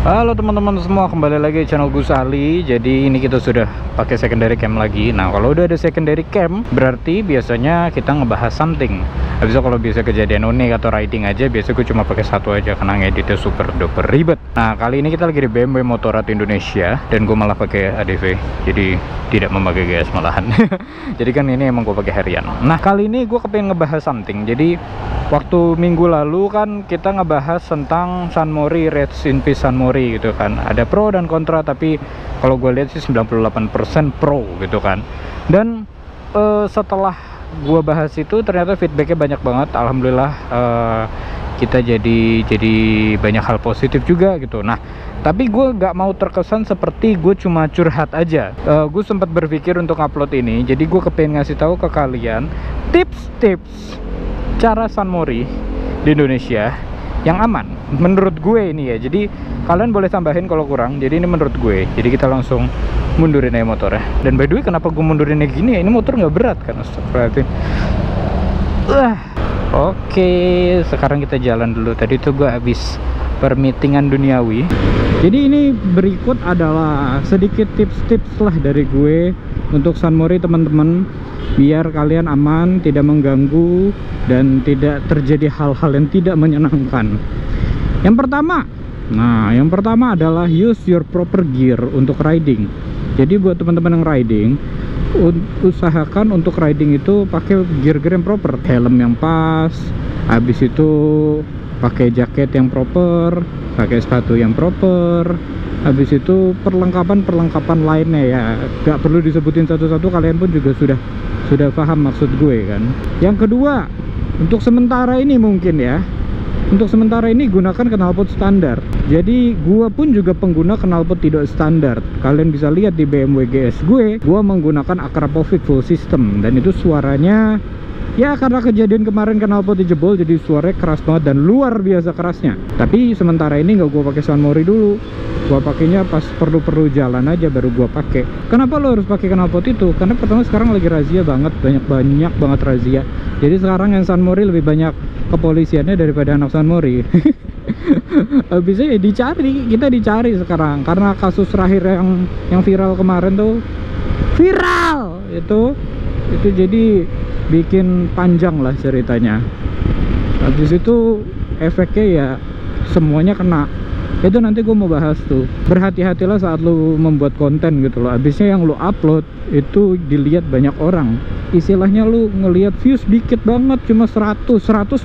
Halo teman-teman semua, kembali lagi di channel Gus Ali. Jadi ini kita sudah pakai secondary cam lagi. Nah, kalau udah ada secondary cam, berarti biasanya kita ngebahas something. Habis itu kalau biasa kejadian unik atau riding aja, biasa gue cuma pakai satu aja karena ngeditnya super duper ribet. Nah, kali ini kita lagi di BMW Motorrad Indonesia dan gue malah pakai ADV. Jadi tidak memakai GS malahan. Jadi kan ini emang gue pakai harian. Nah, kali ini gue kepengen ngebahas something. Jadi waktu minggu lalu kan kita ngebahas tentang San Mori, Rest in Peace San Mori gitu kan. Ada pro dan kontra, tapi kalau gue lihat sih 98% pro gitu kan. Dan setelah gue bahas itu ternyata feedbacknya banyak banget. Alhamdulillah kita jadi banyak hal positif juga gitu. Nah, tapi gue gak mau terkesan seperti gue cuma curhat aja. Gue sempat berpikir untuk upload ini, jadi gue kepengen ngasih tahu ke kalian tips-tips cara San Mori di Indonesia yang aman menurut gue ini ya. Jadi kalian boleh tambahin kalau kurang. Jadi ini menurut gue. Jadi kita langsung mundurin aja motornya. Dan by the way, kenapa gue mundurinnya gini ya? Ini motor nggak berat kan? Berarti oke, sekarang kita jalan dulu. Tadi tuh gue habis permeetingan duniawi. Jadi ini berikut adalah sedikit tips-tips lah dari gue untuk San Mori teman-teman, biar kalian aman, tidak mengganggu, dan tidak terjadi hal-hal yang tidak menyenangkan. Yang pertama adalah use your proper gear untuk riding. Jadi buat teman-teman yang riding, usahakan untuk riding itu pakai gear-gear yang proper, helm yang pas, habis itu pakai jaket yang proper, pakai sepatu yang proper, habis itu perlengkapan lainnya ya, gak perlu disebutin satu-satu, kalian pun juga sudah paham maksud gue kan. Yang kedua, untuk sementara ini mungkin ya, untuk sementara ini gunakan knalpot standar. Jadi gua pun juga pengguna knalpot tidak standar. Kalian bisa lihat di BMW GS gua menggunakan Akrapovic full system, dan itu suaranya ya karena kejadian kemarin knalpot dijebol, jadi suaranya keras banget dan luar biasa kerasnya. Tapi sementara ini nggak gua pakai San Mori dulu. Gua pakainya pas perlu jalan aja baru gua pakai. Kenapa lo harus pakai knalpot itu? Karena pertama sekarang lagi razia banget, banyak banget razia. Jadi sekarang yang San Mori lebih banyak kepolisiannya daripada anak San Mori. Habisnya ya kita dicari sekarang karena kasus terakhir yang viral kemarin tuh itu jadi bikin panjang lah ceritanya. Habis itu efeknya ya semuanya kena. Itu nanti gue mau bahas tuh. Berhati-hatilah saat lu membuat konten gitu loh. Habisnya yang lu upload itu dilihat banyak orang. Istilahnya lu ngelihat views dikit banget, cuma 100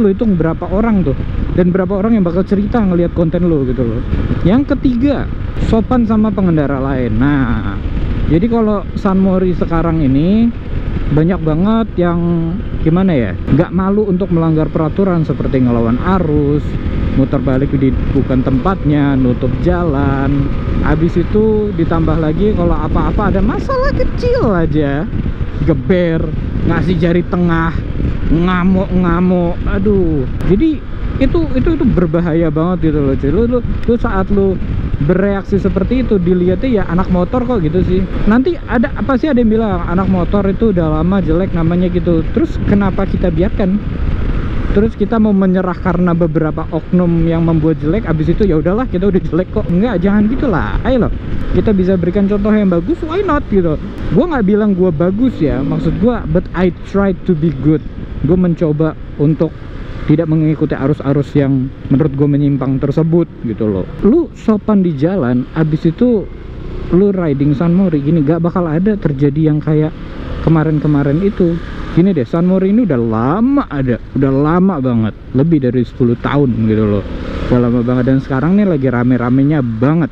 lu hitung berapa orang tuh, dan berapa orang yang bakal cerita ngelihat konten lu gitu loh. Yang ketiga, sopan sama pengendara lain. Nah, jadi kalau San Mori sekarang ini banyak banget yang gimana ya, nggak malu untuk melanggar peraturan seperti ngelawan arus, muter balik di bukan tempatnya, nutup jalan. Habis itu ditambah lagi kalau apa-apa ada masalah kecil aja, geber, ngasih jari tengah, ngamuk. Aduh, jadi itu berbahaya banget gitu loh. Jadi lu saat lu bereaksi seperti itu dilihatnya ya anak motor kok gitu sih. Nanti pasti ada yang bilang anak motor itu udah lama jelek namanya gitu. Terus kenapa kita biarkan? Terus kita mau menyerah karena beberapa oknum yang membuat jelek, abis itu ya udahlah kita udah jelek kok. Enggak, jangan gitulah. Ayo loh, kita bisa berikan contoh yang bagus, why not gitu. Gue nggak bilang gue bagus ya, maksud gue, but I try to be good. Gue mencoba untuk tidak mengikuti arus-arus yang menurut gue menyimpang tersebut gitu loh. Lu sopan di jalan, abis itu lu riding San Mori gini, gak bakal ada terjadi yang kayak kemarin-kemarin itu. Gini deh, San Mori ini udah lama banget, lebih dari 10 tahun gitu loh, udah lama banget. Dan sekarang nih lagi rame-ramenya banget.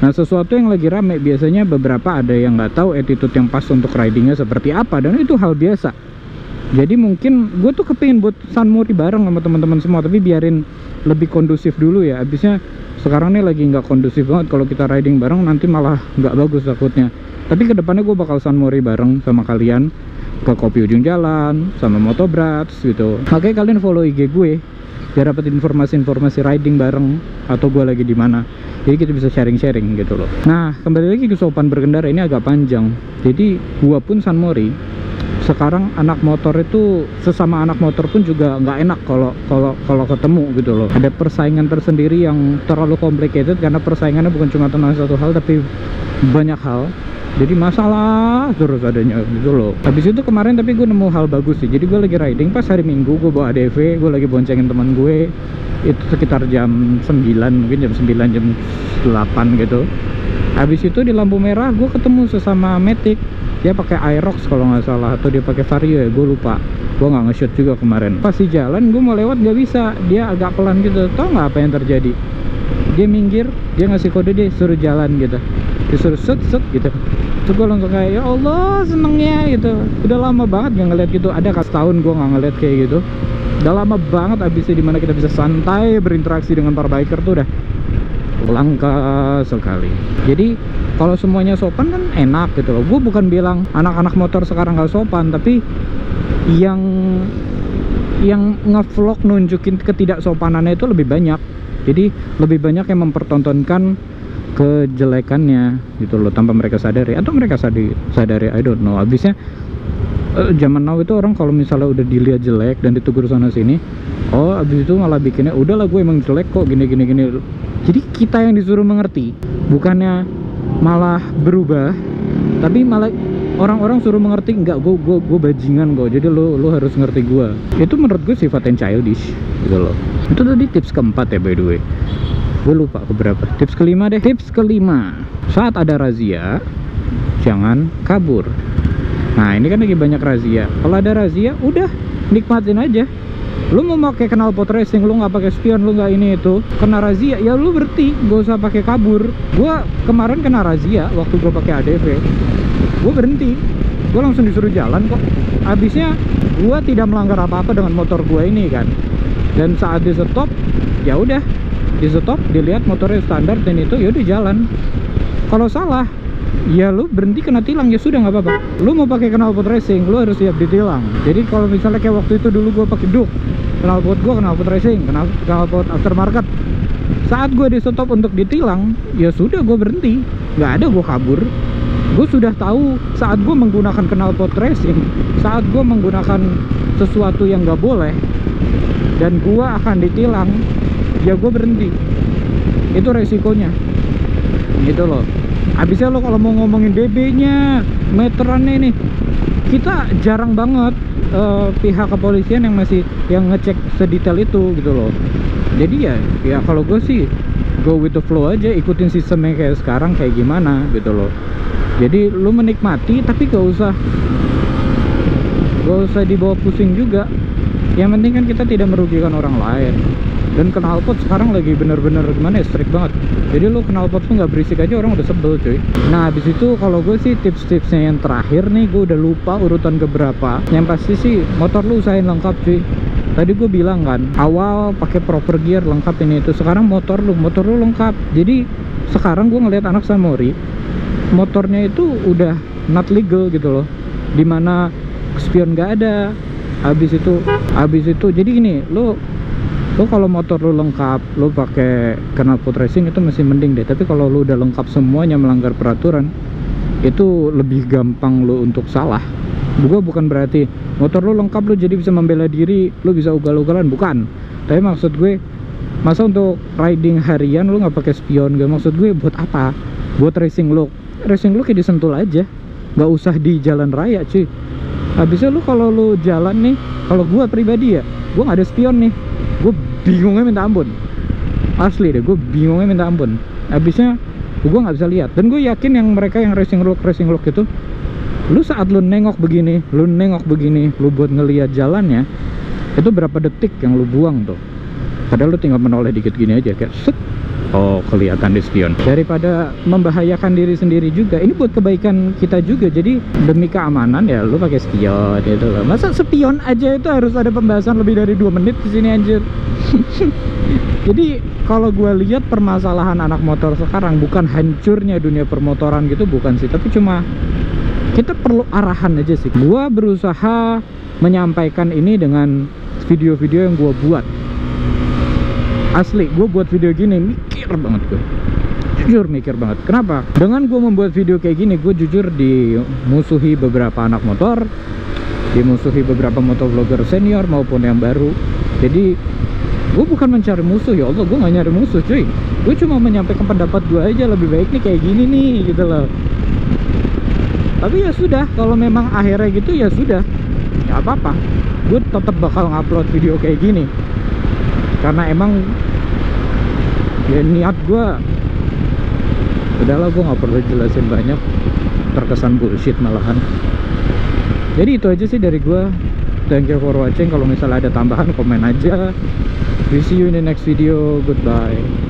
Nah, sesuatu yang lagi rame biasanya beberapa ada yang nggak tahu attitude yang pas untuk ridingnya seperti apa, dan itu hal biasa. Jadi mungkin gue tuh kepingin buat San Mori bareng sama teman-teman semua, tapi biarin lebih kondusif dulu ya. Habisnya sekarang nih lagi nggak kondusif banget, kalau kita riding bareng nanti malah nggak bagus takutnya. Tapi kedepannya gue bakal San Mori bareng sama kalian ke Kopi Ujung Jalan sama Motobrats gitu. Makanya kalian follow IG gue biar dapat informasi-informasi riding bareng atau gue lagi di mana. Jadi kita bisa sharing-sharing gitu loh. Nah, kembali lagi ke sopan berkendara, ini agak panjang. Jadi gue pun San Mori sekarang anak motor itu, sesama anak motor pun juga nggak enak kalau ketemu gitu loh. Ada persaingan tersendiri yang terlalu complicated, karena persaingannya bukan cuma tentang satu hal tapi banyak hal. Jadi masalah terus adanya gitu loh. Habis itu kemarin tapi gue nemu hal bagus sih. Jadi gue lagi riding pas hari Minggu, gue bawa ADV, gue lagi boncengin teman gue. Itu sekitar jam 9, mungkin jam 9, jam 8 gitu. Habis itu di lampu merah gue ketemu sesama Matic. Dia pakai Aerox kalau nggak salah, atau dia pakai Vario ya, gue lupa. Gue nggak nge-shoot juga kemarin. Pas di jalan gue mau lewat nggak bisa, dia agak pelan gitu. Tau nggak apa yang terjadi? Dia minggir, dia ngasih kode, dia suruh jalan gitu, disuruh set gitu. Terus gue langsung kayak, ya Allah senengnya gitu. Udah lama banget nggak ngeliat gitu. Ada setahun gue nggak ngeliat kayak gitu. Udah lama banget abisnya dimana kita bisa santai berinteraksi dengan para biker tuh udah langka sekali. Jadi kalau semuanya sopan kan enak gitu loh. Gue bukan bilang anak-anak motor sekarang gak sopan, tapi yang ngevlog nunjukin ketidaksopanannya itu lebih banyak. Jadi lebih banyak yang mempertontonkan kejelekannya gitu loh, tanpa mereka sadari, atau mereka sadari, I don't know. Habisnya zaman now itu orang kalau misalnya udah dilihat jelek dan ditegur sana sini, oh abis itu malah bikinnya udahlah gue emang jelek kok gini. Jadi kita yang disuruh mengerti, bukannya malah berubah, tapi malah orang-orang suruh mengerti. Enggak, gue bajingan kok, jadi lo harus ngerti gue. Itu menurut gue sifat yang childish gitu loh. Itu tadi tips keempat ya by the way, gue lupa keberapa. Tips kelima deh. Tips kelima, saat ada razia jangan kabur. Nah ini kan lagi banyak razia. Kalau ada razia udah nikmatin aja. Lu mau pakai knalpot racing, lu nggak pakai spion, lu nggak ini itu, kena razia ya lu berhenti, gak usah pakai kabur. Gua kemarin kena razia waktu gua pakai ADV, gua berhenti, gua langsung disuruh jalan kok. Habisnya gua tidak melanggar apa-apa dengan motor gua ini kan. Dan saat di stop, ya udah di stop, dilihat motornya standar dan itu ya udah jalan. Kalau salah ya lu berhenti kena tilang, ya sudah nggak apa-apa. Lu mau pakai knalpot racing, lu harus siap ditilang. Jadi kalau misalnya kayak waktu itu dulu gue pakai Duke, knalpot gue knalpot racing, knalpot aftermarket. Saat gue di stop untuk ditilang, ya sudah gue berhenti, nggak ada gue kabur. Gue sudah tahu saat gue menggunakan knalpot racing, saat gue menggunakan sesuatu yang nggak boleh dan gue akan ditilang, ya gue berhenti. Itu resikonya gitu loh. Habisnya lo kalau mau ngomongin BB-nya, meterannya ini, kita jarang banget pihak kepolisian yang masih ngecek sedetail itu gitu loh. Jadi ya kalau gue sih go with the flow aja, ikutin sistemnya kayak sekarang kayak gimana gitu loh. Jadi lo menikmati tapi gak usah dibawa pusing juga. Yang penting kan kita tidak merugikan orang lain. Dan knalpot sekarang lagi bener-bener gimana ya, strict banget. Jadi lo knalpot tuh nggak berisik aja orang udah sebel cuy. Nah habis itu kalau gue sih tips-tipsnya yang terakhir nih, gue udah lupa urutan keberapa. Yang pasti sih motor lo usahain lengkap cuy. Tadi gue bilang kan awal pakai proper gear lengkap ini itu. Sekarang motor lo lengkap. Jadi sekarang gue ngeliat anak Samori motornya itu udah not legal gitu loh, dimana spion nggak ada. Habis itu jadi gini, lo kalau motor lu lengkap, lu pakai knalpot racing itu masih mending deh. Tapi kalau lu udah lengkap semuanya melanggar peraturan, itu lebih gampang lu untuk salah. Bukan berarti motor lu lengkap lu jadi bisa membela diri, lu bisa ugal-ugalan, bukan. Tapi maksud gue, masa untuk riding harian lu nggak pakai spion? Gak, maksud gue buat apa? Buat racing lu kayak disentul aja, nggak usah di jalan raya cuy. Habisnya lu kalau lu jalan nih, kalau gue pribadi ya, gue nggak ada spion nih, gue bingungnya minta ampun. Asli deh, gue bingungnya minta ampun. Habisnya gue nggak bisa lihat. Dan gue yakin yang mereka yang racing look gitu, lu saat lu nengok begini, lu buat ngelihat jalannya, itu berapa detik yang lu buang tuh. Padahal lu tinggal menoleh dikit gini aja kayak set, oh kelihatan di spion. Daripada membahayakan diri sendiri juga, ini buat kebaikan kita juga. Jadi demi keamanan ya lu pakai spion gitu loh. Masa spion aja itu harus ada pembahasan lebih dari 2 menit di sini anjir. Jadi kalau gue lihat permasalahan anak motor sekarang bukan hancurnya dunia permotoran gitu, bukan sih, tapi cuma kita perlu arahan aja sih. Gue berusaha menyampaikan ini dengan video-video yang gue buat. Asli, gue buat video gini mikir banget gue. Jujur mikir banget. Kenapa? Dengan gue membuat video kayak gini, gue jujur dimusuhi beberapa anak motor. dimusuhi beberapa motovlogger senior maupun yang baru. Jadi gue bukan mencari musuh, ya Allah, gue gak nyari musuh cuy. Gue cuma menyampaikan pendapat gue aja, lebih baik nih kayak gini nih gitu loh. Tapi ya sudah, kalau memang akhirnya gitu ya sudah, ya apa-apa, gue tetap bakal ngupload video kayak gini karena emang ya niat gue. Udahlah, gue gak perlu jelasin banyak, terkesan bullshit malahan. Jadi itu aja sih dari gue. Thank you for watching. Kalau misalnya ada tambahan, komen aja. We see you in the next video. Goodbye.